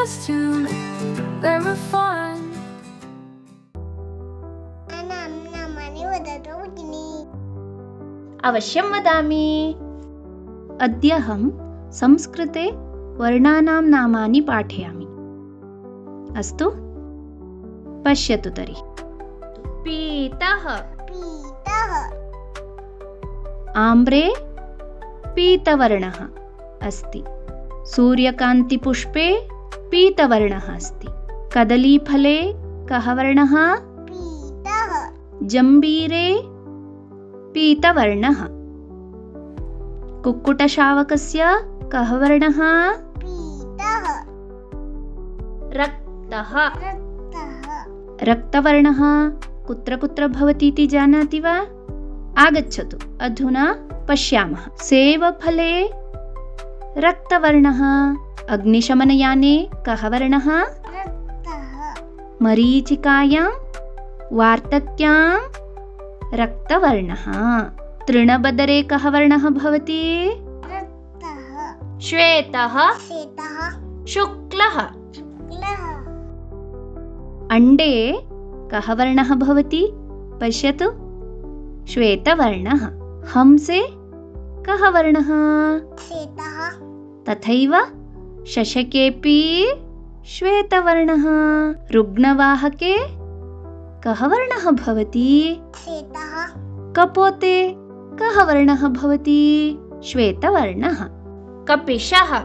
costume, very fun. अवश्यं वदामि। अद्यहं संस्कृते वर्णानां नामानि पाठयामि। अस्तु, पश्यतु तर्हि। पीतः, आम्रे पीतवर्णः अस्ति। सूर्यकान्तिपुष्पे पीतवर्णः अस्ति। कदलीफले कः वर्णः? जम्बीरे पीतवर्णः। कुक्कुटशावकस्य कः वर्णः? रक्तः। रक्तवर्णः कुत्र कुत्र भवति इति जानाति वा? आगच्छतु, अधुना पश्यामः। सेवफले रक्तवर्णः। अग्निशमनयाने कः वर्णः? मरीचिकायां वार्तत्यां रक्तवर्णः। तृणबदरे कः वर्णः भवति? श्वेतः, शुक्लः। अण्डे कः वर्णः भवति? पश्यतु, श्वेतवर्णः। हंसे कः वर्णः? तथैव शशकेऽपि श्वेतवर्णः। रुग्णवाहके कः वर्णः भवति? कपोते कः वर्णः भवति? श्वेतवर्णः। कपिशः,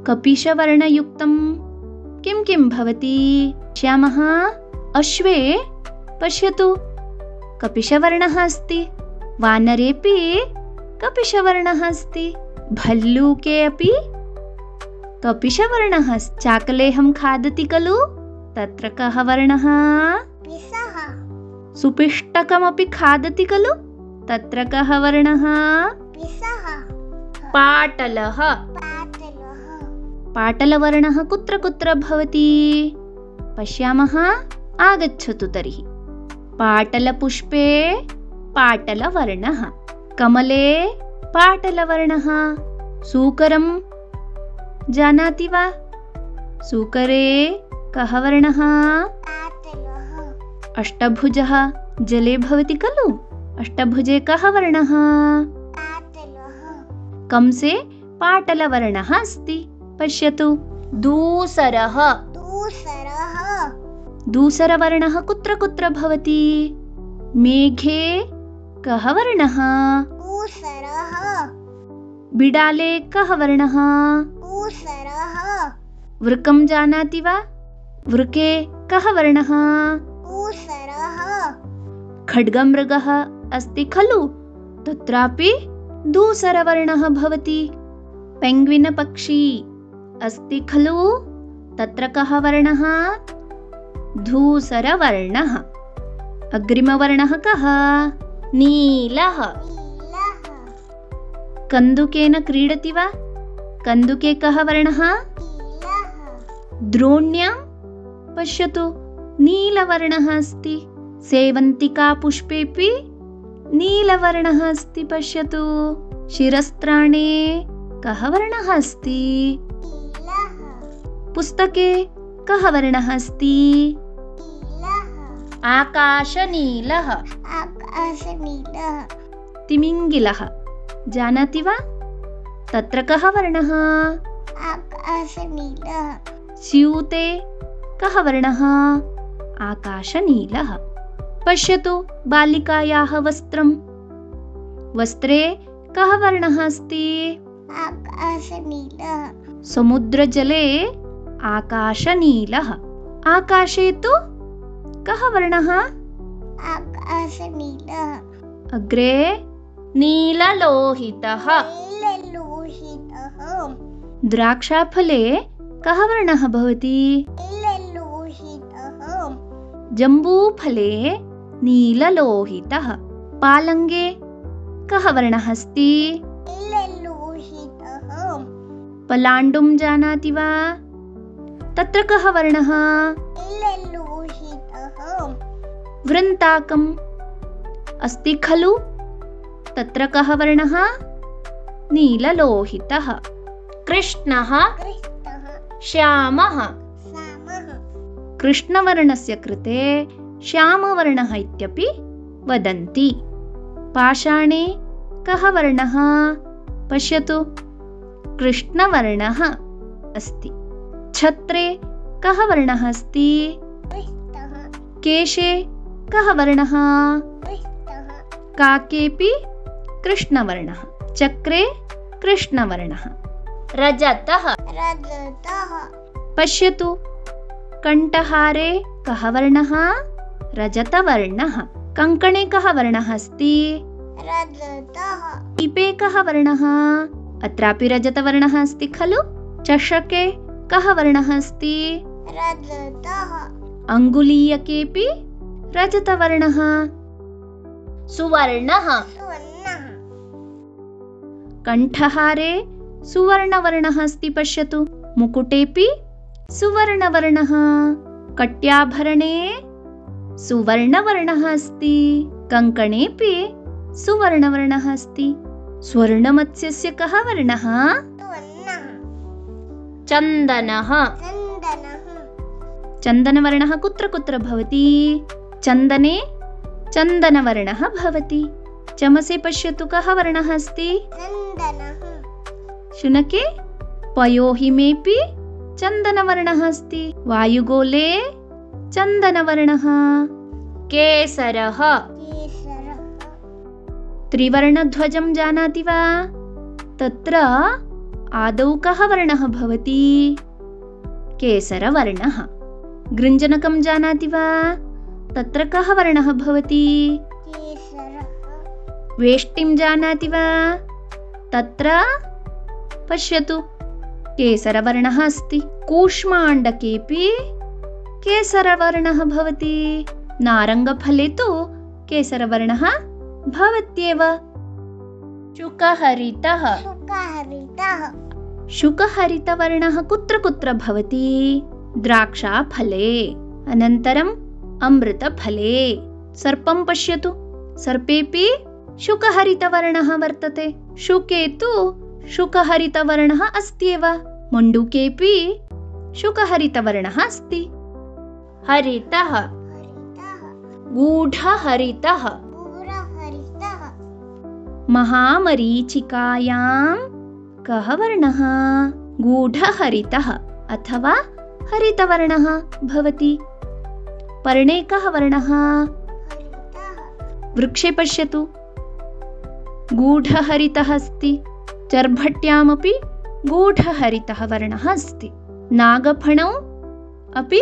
कपिशवर्णयुक्तं किं किं भवति? श्यामः। अश्वे पश्यतु, कपिशवर्णः अस्ति। वानरेऽपि कपिशवर्णः अस्ति। भल्लूके अपि कपिशवर्णः अस्ति। चाकलेहं खादति खलु, तत्र कः वर्णः? सुपिष्टकमपि खादति खलु, तत्र कः वर्णः? पाटलः। पाटलवर्णः कुत्र कुत्र भवति? पश्यामः, आगच्छतु तर्हि। पाटलपुष्पे पाटलवर्णः। कमले पाटलवर्णः। सूकरं जानाति वा? सूकरे कः वर्णः? अष्टभुजः जले भवति खलु, अष्टभुजे कः वर्णः? कंसे पाटलवर्णः अस्ति। पश्यतु। दूसरः, दूसरवर्णः कुत्र कुत्र भवति? मेघे कः वर्णः? बिडाले कः वर्णः? वृकं जानाति वा? वृके कः वर्णः? खड्गमृगः अस्ति खलु, तत्रापि धूसरवर्णः भवति। पेंग्विन पक्षी अस्ति खलु, तत्र कः वर्णः? धूसरवर्णः। अग्रिमवर्णः कः? नीलः। कन्दुकेन क्रीडति वा? कन्दुके कः वर्णः? द्रोण्यां पश्यतु, नीलवर्णः अस्ति। सेवन्तिका पुष्पेऽपि नीलवर्णः अस्ति। पश्यतु। शिरस्त्राणे कः वर्णः अस्ति? पुस्तके कः वर्णः अस्ति? आकाशनीलः। तिमिङ्गिलः जानाति वा? तत्र कः वर्णः? स्यूते कः वर्णः? आकाशनीलः। पश्यतु बालिकायाः वस्त्रं। वस्त्रे कः वर्णः अस्ति? समुद्रजले आकाशनीलः। आकाशे तु कः वर्णः? अग्रे नीललोहितः। द्राक्षाफले कः वर्णः भवति? जम्बूफले नीललोहितः। पालङ्गे कः वर्णः अस्ति? पलाण्डुं जानाति वा? तत्र कः वर्णः? वृन्ताकम् अस्ति खलु, तत्र कः वर्णः? नीललोहितः। कृष्णः श्यामः। श्यामः। कृष्णवर्णस्य कृते श्यामवर्णः इत्यपि वदन्ति। पाषाणे कः वर्णः? पश्यतु, कृष्णवर्णः अस्ति। छत्रे कः वर्णः अस्ति? कृष्णः। केशे कः वर्णः? कृष्णः। काकेऽपि कृष्णवर्णः। चक्रे कृष्णवर्णः। रजतः। रजतः। पश्यतु, कण्ठहारे कः वर्णः? रजतवर्णः। कङ्कणे कः वर्णः अस्ति? रजतः। दीपे कः वर्णः? अत्रापि रजतवर्णः अस्ति खलु? चषके कः वर्णः अस्ति? रजतः। अङ्गुलीयकेऽपि रजतवर्णः। सुवर्णः। सुवर्णः। कण्ठहारे सुवर्णवर्णः अस्ति, पश्यतु। मुकुटेऽपि सुवर्णवर्णः। कट्याभरणे सुवर्णवर्णः अस्ति। कङ्कणेऽपि सुवर्णवर्णः अस्ति। स्वर्णमत्स्यस्य कः वर्णः? सुवर्णः। चन्दनः। चन्दनः। चन्दनवर्णः कुत्र कुत्र भवति? चन्दने चन्दनवर्णः भवति। चमसे पश्यतु, कः वर्णः अस्ति? चन्दनः। शुनके पयोहिमेऽपि चन्दनवर्णः अस्ति। वायुगोले चन्दनवर्णः। केसरः। केसरः। त्रिवर्णध्वजं जानाति वा? तत्र आदौ कः वर्णः भवति? केसरवर्णः। गृञ्जनकं जानाति वा? तत्र कः वर्णः भवति? केसरः। वेष्टिं जानाति वा? तत्र पश्यतु, केसरवर्णः अस्ति। कूष्माण्डकेऽपि केसरवर्णः भवति। नारङ्गफले तु केसरवर्णः भवत्येव। शुकहरितः। शुकहरितः। शुकहरितवर्णः कुत्र कुत्र भवति? द्राक्षाफले, अनन्तरम् अमृतफले। सर्पं पश्यतु, सर्पेऽपि शुकहरितवर्णः वर्तते। शुके तु शुकहरितवर्णः अस्त्येव। मण्डूकेऽपि शुकहरितवर्णः अस्ति। हरितः। हरितः। गूढहरितः। गूढहरितः। महामरीचिकायां कः वर्णः? गूढहरितः अथवा हरितवर्णः भवति। पर्णे कः वर्णः? हरितः। वृक्षे पश्यतु, गूढहरितः अस्ति। चर्भट्यामपि गूढहरितः वर्णः अस्ति। नागफणौ अपि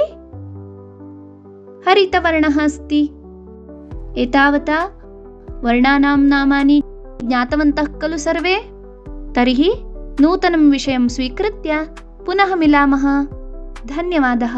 हरितवर्णः अस्ति। एतावता वर्णानां नामानि ज्ञातवन्तः खलु सर्वे? तर्हि नूतनं विषयं स्वीकृत्य पुनः मिलामः। धन्यवादः।